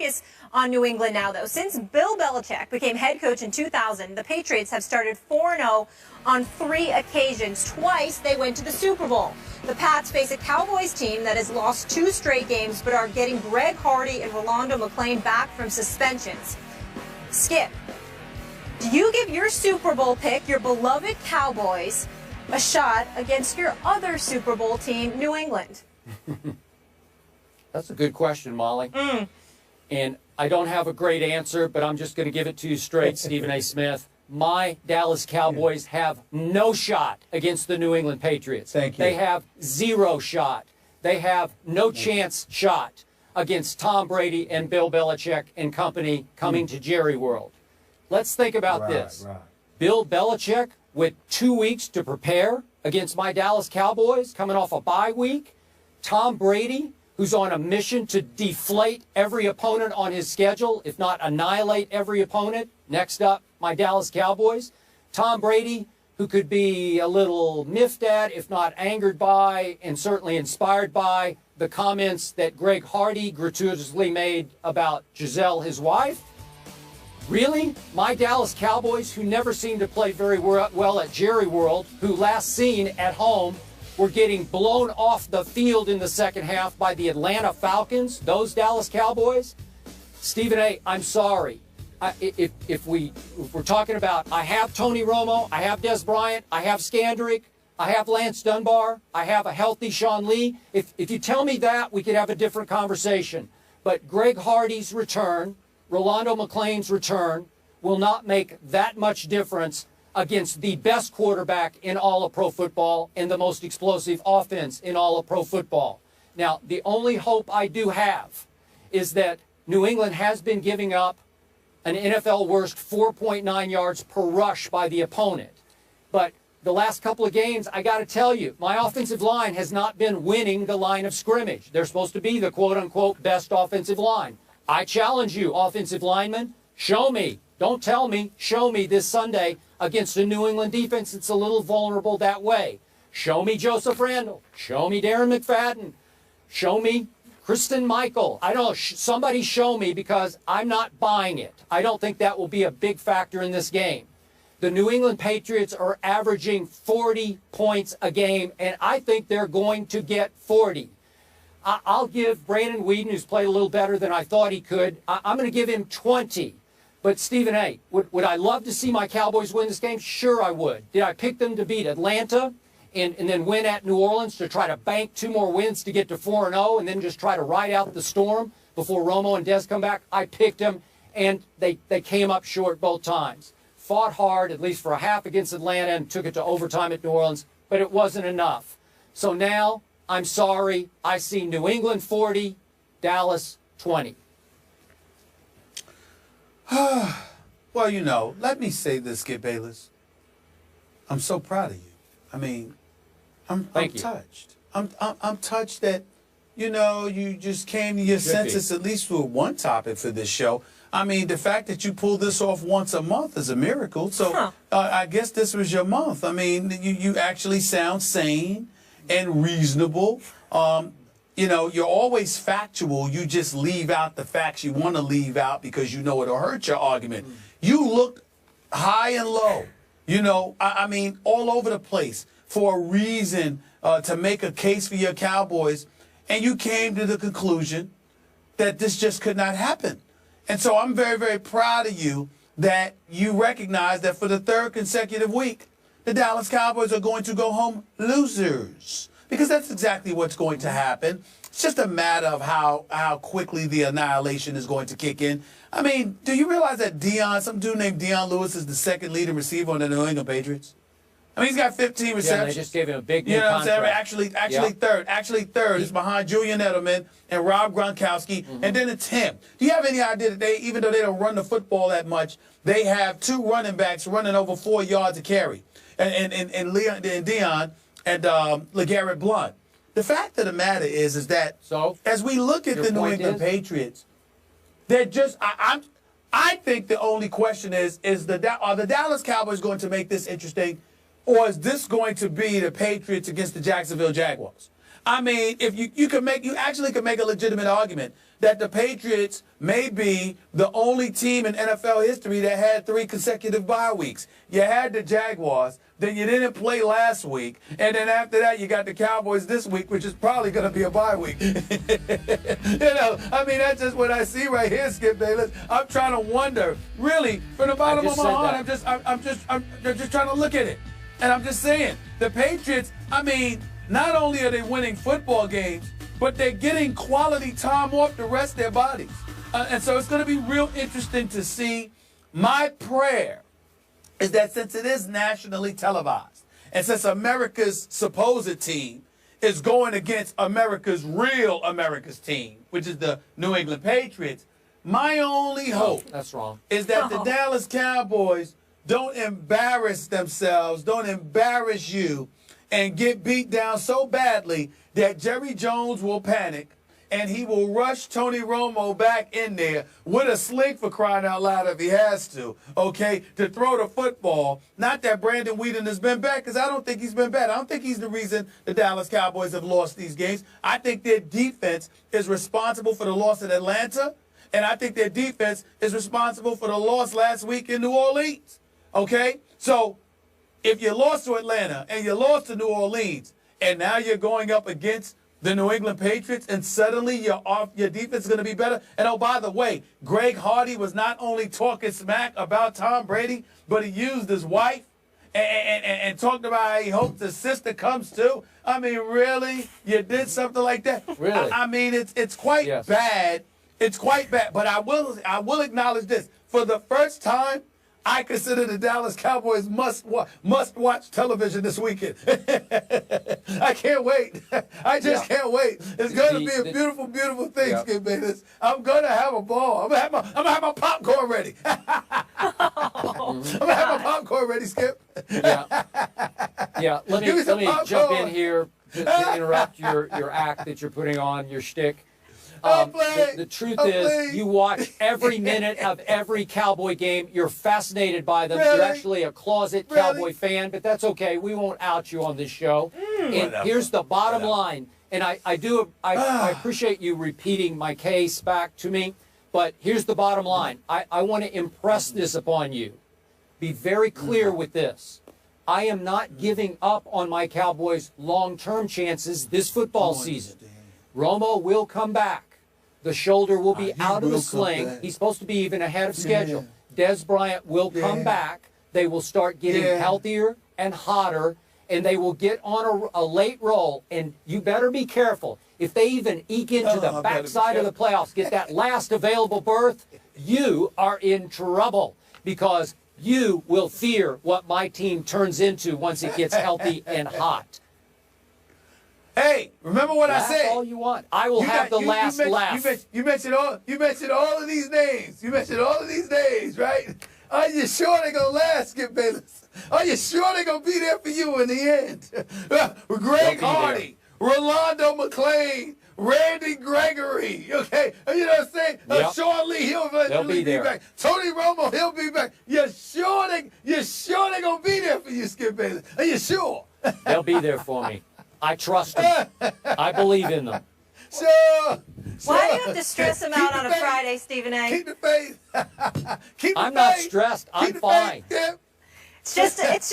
focus on New England now, though. Since Bill Belichick became head coach in 2000, the Patriots have started 4-0 on 3 occasions. Twice they went to the Super Bowl. The Pats face a Cowboys team that has lost 2 straight games but are getting Greg Hardy and Rolando McClain back from suspensions. Skip, do you give your Super Bowl pick, your beloved Cowboys, a shot against your other Super Bowl team, New England? That's a good question, Molly. And I don't have a great answer, but I'm just going to give it to you straight, Stephen A. Smith. My Dallas Cowboys have no shot against the New England Patriots. Thank you. They have 0 shot. They have no chance shot against Tom Brady and Bill Belichick and company coming to Jerry World. Let's think about this. Bill Belichick with 2 weeks to prepare against my Dallas Cowboys coming off a bye week. Tom Brady, who's on a mission to deflate every opponent on his schedule, if not annihilate every opponent. Next up, my Dallas Cowboys. Tom Brady, who could be a little miffed at, if not angered by, and certainly inspired by the comments that Greg Hardy gratuitously made about Giselle, his wife. Really? My Dallas Cowboys, who never seemed to play very well at Jerry World, who last seen at home were getting blown off the field in the second half by the Atlanta Falcons, those Dallas Cowboys? Stephen A., I'm sorry. If we're talking about, I have Tony Romo, I have Des Bryant, I have Skandrick, I have Lance Dunbar, I have a healthy Sean Lee. If you tell me that, we could have a different conversation. But Greg Hardy's return, Rolando McClain's return, will not make that much difference against the best quarterback in all of pro football and the most explosive offense in all of pro football. Now, the only hope I do have is that New England has been giving up an NFL worst 4.9 yards per rush by the opponent. But the last couple of games, I got to tell you, my offensive line has not been winning the line of scrimmage. They're supposed to be the quote-unquote best offensive line. I challenge you, offensive linemen, show me. Don't tell me. Show me this Sunday against a New England defense that's a little vulnerable that way. Show me Joseph Randle. Show me Darren McFadden. Show me Kristen Michael. I don't know. Somebody show me, because I'm not buying it. I don't think that will be a big factor in this game. The New England Patriots are averaging 40 points a game, and I think they're going to get 40. I'll give Brandon Weeden, who's played a little better than I thought he could, I'm going to give him 20. But Stephen A., would I love to see my Cowboys win this game? Sure I would. Did I pick them to beat Atlanta and then win at New Orleans to try to bank 2 more wins to get to 4-0 and then just try to ride out the storm before Romo and Dez come back? I picked them, and they came up short both times. Fought hard, at least for a half against Atlanta, and took it to overtime at New Orleans, but it wasn't enough. So now, I'm sorry, I see New England 40, Dallas 20. Well, you know, let me say this, Skip Bayless. I'm so proud of you. I mean, I'm touched. I'm touched that, you know, you just came to your senses at least with one topic for this show. I mean, the fact that you pull this off once a month is a miracle. So I guess this was your month. I mean, you actually sound sane and reasonable. You know, you're always factual. You just leave out the facts you want to leave out because you know it'll hurt your argument. You look high and low, you know, I mean, all over the place for a reason to make a case for your Cowboys. And you came to the conclusion that this just could not happen. And so I'm very, very proud of you that you recognize that for the 3rd consecutive week, the Dallas Cowboys are going to go home losers. Because that's exactly what's going to happen. It's just a matter of how quickly the annihilation is going to kick in. I mean, do you realize that some dude named Deion Lewis is the 2nd leading receiver on the New England Patriots? I mean, he's got 15 receptions. Yeah, they just gave him a big new contract. You know what I'm saying? Actually yeah. third. He's behind Julian Edelman and Rob Gronkowski, and then it's him. Do you have any idea that even though they don't run the football that much, they have 2 running backs running over 4 yards a carry, and Deion and LeGarrette Blount. The fact of the matter is that as we look at the New England Patriots, they're just I think the only question is are the Dallas Cowboys going to make this interesting, or is this going to be the Patriots against the Jacksonville Jaguars? I mean, if you actually could make a legitimate argument that the Patriots may be the only team in NFL history that had 3 consecutive bye weeks. You had the Jaguars, then you didn't play last week, and then after that you got the Cowboys this week, which is probably going to be a bye week. You know, I mean, that's just what I see right here, Skip Bayless. I'm trying to wonder, really, from the bottom of my heart, I'm just trying to look at it, and I'm just saying, the Patriots, I mean, not only are they winning football games, but they're getting quality time off to rest their bodies. And so it's going to be real interesting to see. My prayer is that since it is nationally televised, and since America's supposed team is going against America's team, which is the New England Patriots, my only hope is that the Dallas Cowboys don't embarrass themselves, don't embarrass you, and get beat down so badly that Jerry Jones will panic and he will rush Tony Romo back in there with a sling, for crying out loud, if he has to, okay, to throw the football. Not that Brandon Whedon has been bad, because I don't think he's been bad. I don't think he's the reason the Dallas Cowboys have lost these games. I think their defense is responsible for the loss at Atlanta, and I think their defense is responsible for the loss last week in New Orleans, okay? So if you lost to Atlanta and you lost to New Orleans, and now you're going up against the New England Patriots, and suddenly your defense is going to be better. And oh, by the way, Greg Hardy was not only talking smack about Tom Brady, but he used his wife and talked about how he hopes his sister comes too. I mean, really? You did something like that? Really? I mean, it's quite bad. It's quite bad. But I will acknowledge this. For the first time, I consider the Dallas Cowboys must-watch television this weekend. I can't wait. I just can't wait. It's going to be a beautiful, beautiful thing, Skip Bayless. I'm going to have a ball. I'm going to have my popcorn ready. I'm going to have my popcorn ready, Skip. Yeah. Let me jump in here to interrupt your act that you're putting on, your shtick. The truth is, you watch every minute of every Cowboy game. You're fascinated by them. You're actually a closet Cowboy fan, but that's okay. We won't out you on this show. And here's the bottom line. And I appreciate you repeating my case back to me, but here's the bottom line. I want to impress this upon you. Be very clear with this. I am not giving up on my Cowboys' long-term chances this football season. Romo will come back. The shoulder will be out of the sling. He's supposed to be even ahead of schedule. Des Bryant will come back. They will start getting healthier and hotter, and they will get on a late roll. And you better be careful. If they even eke into the backside of the playoffs, get that last available berth, you are in trouble, because you will fear what my team turns into once it gets healthy and hot. Hey, remember what I said? All you want. I will have the last laugh. You mentioned all of these names. You mentioned all of these names, right? Are you sure they're going to last, Skip Bayless? Are you sure they're going to be there for you in the end? Greg Hardy, Rolando McClain, Randy Gregory, okay? You know what I'm saying? Sean Lee, he'll eventually be back. Tony Romo, he'll be back. You sure they're going to be there for you, Skip Bayless? Are you sure? They'll be there for me. I trust them. I believe in them. Sure. Why do you have to stress them out on a Friday, Stephen A? Keep the faith. Keep the I'm not stressed. I'm fine. It's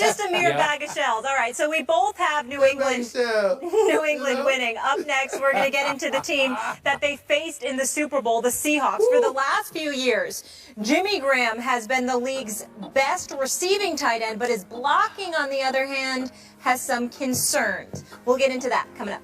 just a mere bag of shells. All right, so we both have New England winning. Up next, we're going to get into the team that they faced in the Super Bowl, the Seahawks. For the last few years, Jimmy Graham has been the league's best receiving tight end, but his blocking, on the other hand, has some concerns. We'll get into that coming up.